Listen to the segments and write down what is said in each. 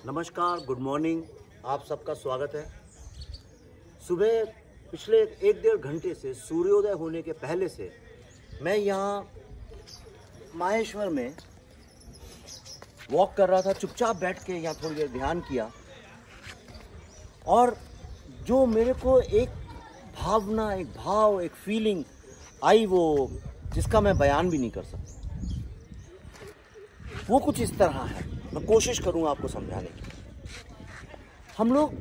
नमस्कार, good morning, आप सबका स्वागत है। सुबह पिछले 1-1.5 घंटे से सूर्योदय होने के पहले से मैं यहाँ माहेश्वर में वॉक कर रहा था। चुपचाप बैठ के यहाँ थोड़ी देर ध्यान किया और जो मेरे को एक भावना, एक भाव, एक फीलिंग आई, वो जिसका मैं बयान भी नहीं कर सकता। वो कुछ इस तरह है, मैं कोशिश करूँगा आपको समझाने की। हम लोग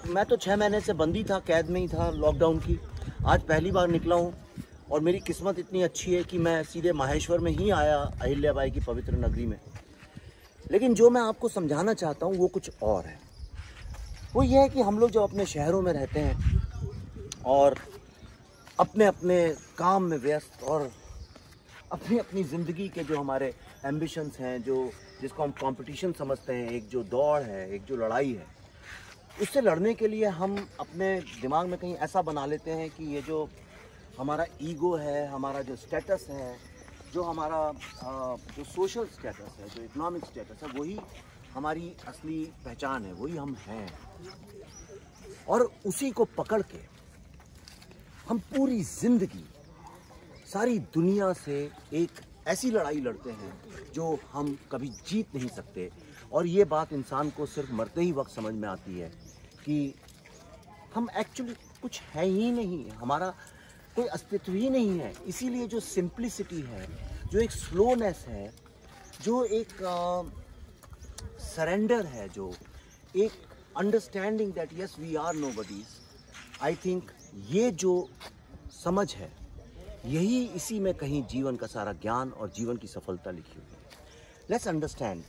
मैं तो 6 महीने से बंदी था, कैद में ही था लॉकडाउन की। आज पहली बार निकला हूँ और मेरी किस्मत इतनी अच्छी है कि मैं सीधे माहेश्वर में ही आया, अहिल्याबाई की पवित्र नगरी में। लेकिन जो मैं आपको समझाना चाहता हूँ वो कुछ और है। वो ये है कि हम लोग जो अपने शहरों में रहते हैं और अपने अपने काम में व्यस्त और अपनी अपनी ज़िंदगी के जो हमारे एम्बिशंस हैं, जिसको हम कंपटीशन समझते हैं, एक जो दौड़ है, एक जो लड़ाई है, उससे लड़ने के लिए हम अपने दिमाग में कहीं ऐसा बना लेते हैं कि ये जो हमारा ईगो है, हमारा जो स्टेटस है, जो हमारा जो सोशल स्टेटस है, जो इकोनॉमिक स्टेटस है, वही हमारी असली पहचान है, वही हम हैं। और उसी को पकड़ के हम पूरी ज़िंदगी सारी दुनिया से एक ऐसी लड़ाई लड़ते हैं जो हम कभी जीत नहीं सकते। और ये बात इंसान को सिर्फ मरते ही वक्त समझ में आती है कि हम एक्चुअली कुछ है ही नहीं, हमारा कोई अस्तित्व ही नहीं है। इसीलिए जो सिंप्लिसिटी है, जो एक स्लोनेस है, जो एक सरेंडर है, जो एक understanding that yes we are nobodies, I think ये जो समझ है, यही इसी में कहीं जीवन का सारा ज्ञान और जीवन की सफलता लिखी हुई है। Let's understand.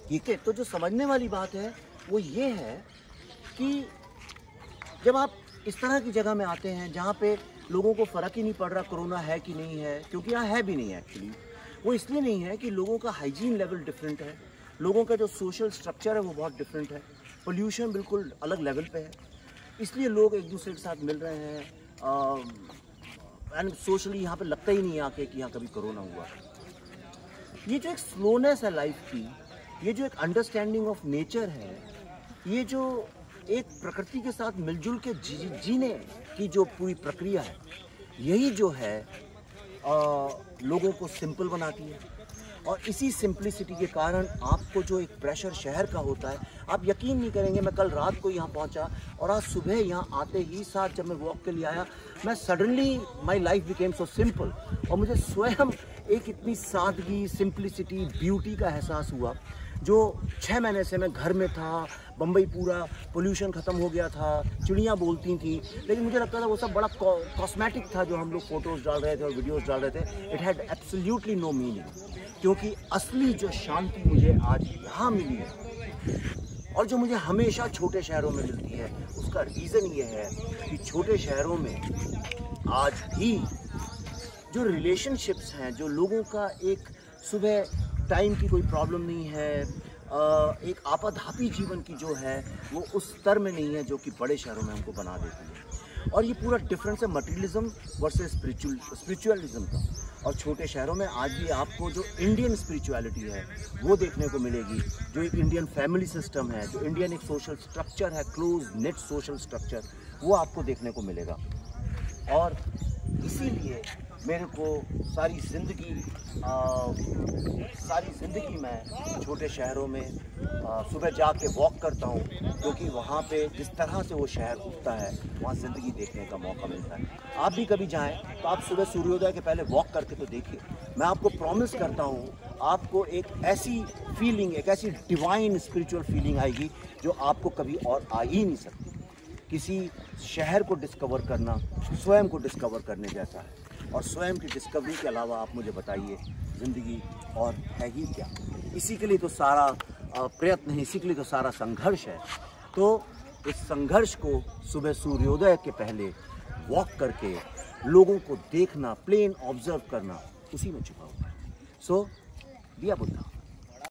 ठीक है, तो जो समझने वाली बात है वो ये है कि जब आप इस तरह की जगह में आते हैं जहाँ पे लोगों को फ़र्क ही नहीं पड़ रहा कोरोना है कि नहीं है, क्योंकि यहाँ है भी नहीं है एक्चुअली। वो इसलिए नहीं है कि लोगों का हाइजीन लेवल डिफरेंट है, लोगों का जो सोशल स्ट्रक्चर है वो बहुत डिफरेंट है, पोल्यूशन बिल्कुल अलग लेवल पे है, इसलिए लोग एक दूसरे के साथ मिल रहे हैं एंड सोशली यहाँ पे लगता ही नहीं आके कि यहाँ कभी कोरोना हुआ। ये जो एक स्लोनेस है लाइफ की, ये जो एक अंडरस्टैंडिंग ऑफ नेचर है, ये जो एक प्रकृति के साथ मिलजुल के जीने की जो पूरी प्रक्रिया है, यही जो है लोगों को सिंपल बनाती है। और इसी सिंप्लिसिटी के कारण आपको जो एक प्रेशर शहर का होता है, आप यकीन नहीं करेंगे, मैं कल रात को यहाँ पहुँचा और आज सुबह यहाँ आते ही साथ जब मैं वॉक के लिए आया, मैं suddenly my life became so simple और मुझे स्वयं एक इतनी सादगी, सिंप्लिसिटी, ब्यूटी का एहसास हुआ। जो 6 महीने से मैं घर में था, बम्बई पूरा पोल्यूशन ख़त्म हो गया था, चिड़ियाँ बोलती थी, लेकिन मुझे लगता था वो सब बड़ा कॉस्मेटिक था जो हम लोग फ़ोटोज़ डाल रहे थे और वीडियोज़ डाल रहे थे। It had absolutely no meaning, क्योंकि असली जो शांति मुझे आज यहाँ मिली है और जो मुझे हमेशा छोटे शहरों में मिलती है, उसका रीज़न ये है कि छोटे शहरों में आज भी जो रिलेशनशिप्स हैं, जो लोगों का एक सुबह टाइम की कोई प्रॉब्लम नहीं है, एक आपाधापी जीवन की जो है वो उस स्तर में नहीं है जो कि बड़े शहरों में हमको बना देती है। और ये पूरा डिफरेंस है मटेरियलिज्म वर्सेस स्पिरिचुअलिज्म का। और छोटे शहरों में आज भी आपको जो इंडियन स्पिरिचुअलिटी है वो देखने को मिलेगी, जो एक इंडियन फैमिली सिस्टम है, जो इंडियन एक सोशल स्ट्रक्चर है, क्लोज नेट सोशल स्ट्रक्चर, वो आपको देखने को मिलेगा। और इसीलिए मेरे को सारी ज़िंदगी मैं छोटे शहरों में सुबह जाके वॉक करता हूँ, क्योंकि वहाँ पे जिस तरह से वो शहर उठता है वहाँ ज़िंदगी देखने का मौका मिलता है। आप भी कभी जाएं तो आप सुबह सूर्योदय के पहले वॉक करके तो देखिए। मैं आपको प्रॉमिस करता हूँ, आपको एक ऐसी फीलिंग, एक ऐसी डिवाइन स्पिरिचुअल फीलिंग आएगी जो आपको कभी और आ ही नहीं सकती। किसी शहर को डिस्कवर करना स्वयं को डिस्कवर करने जैसा है, और स्वयं की डिस्कवरी के अलावा आप मुझे बताइए ज़िंदगी और है ही क्या। इसी के लिए तो सारा प्रयत्न है, इसी के लिए तो सारा संघर्ष है। तो इस संघर्ष को सुबह सूर्योदय के पहले वॉक करके लोगों को देखना, प्लेन ऑब्जर्व करना, उसी में छुपा हुआ है। सो दिया बुद्धा।